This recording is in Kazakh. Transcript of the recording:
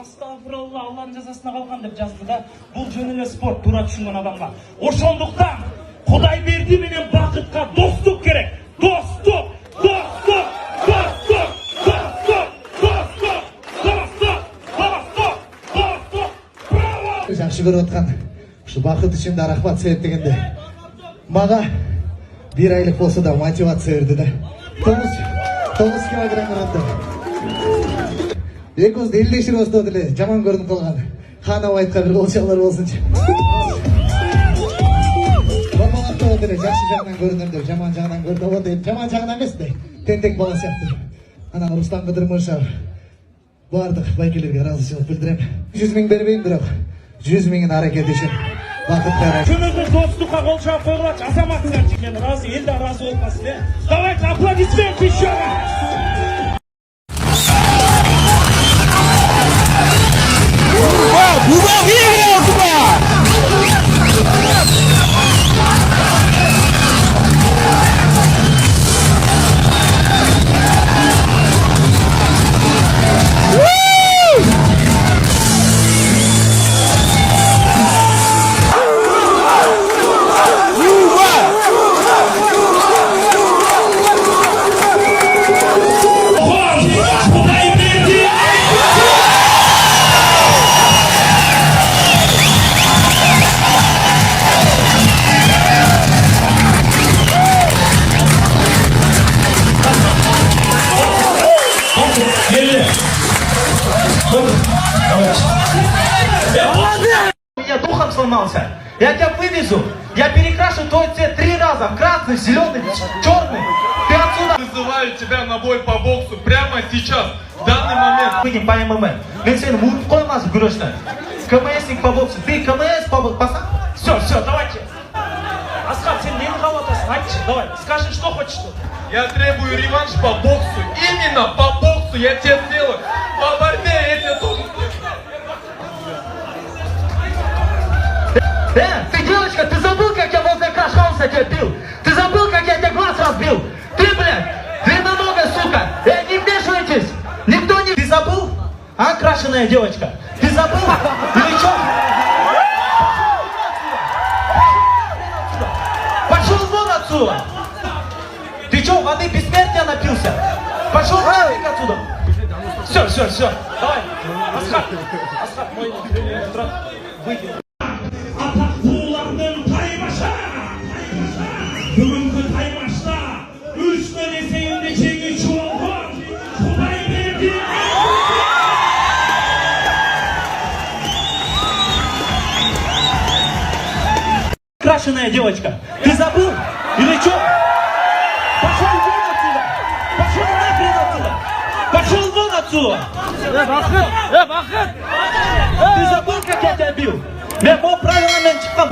Astagfirullah, Allah'ın cezasına kalkan dep жазды да. Бұл жөн эле спорт, тура түшүнгөн адамга. Ошондуктан Кудай берди менен бакытка достук керек. Достук, достук, достук, достук, достук, достук, достук, достук. Браво! Жакшы көрүп аткан ушу бакыт үчүн да рахмат сет дегенде. Мага 1 айлык болсо да мотивация берди да. 9 килограмм ырды. Экөөбүздү элдешип баштап эле жаман көрүнүп калган. Хана айтка бир кол чалар болсунчу. Бабалактап эле жакшы жагынан көрүнөр деп, жаман жагынан көрүнөт деп, жаман жагынан эмес да. Тентек бала сыяктуу. Анан Руслан Кыдырмышев бардык байкелерге ыраазычылык билдирем. 100 000 бербейм, бирок 100 000 аракет үчүн бакыт. Күнүңүз достукка кол чаап койгулачы, азаматсыздар чекен ыраазы, эл да ыраазы болуп калсын, э. Давайте аплодисмент еще раз. Я духом сломался. Я тебя вывезу. Я перекрашу твой цвет 3 раза. Красный, зеленый, черный. Ты отсюда. Вызываю тебя на бой по боксу прямо сейчас, в данный момент. Выйдем по ММА. Мен сені мұрып қоймас күрішті. КМСник по боксу. Ты КМС по боксу. Все, давайте. Асхат, сен нені қалатасың? Айтшы, давай. Скажи, что хочешь. Я требую реванш по боксу. Именно по боксу я тебе сделаю. По борьбе я тебе тоже сделаю. Ты девочка, ты забыл, как я возле Краш-хауса тебя бил? Ты забыл, как я тебе глаз разбил? Ты, блядь, длинноногая, сука! Не вмешивайтесь! Никто не... Ты забыл? А, крашеная девочка? Ты забыл? Или что? Пошел вон отсюда! Ты что, воды бессмертия напился? Пошел нафиг отсюда! Все, давай! Асхат, мой брат, выйди. Атактуулардын таймаша! Бүгүнкү таймашта 3 несеинде жеңүүчү болгон Кудайберди. Крашеная девочка, ты забыл? Или что? Пошел вон отсюда! Пошел нахрен отсюда! Пошел вон отсюда! Бахыт! Ты забыл, как я тебя бил? Мен по правилам мен чыккам.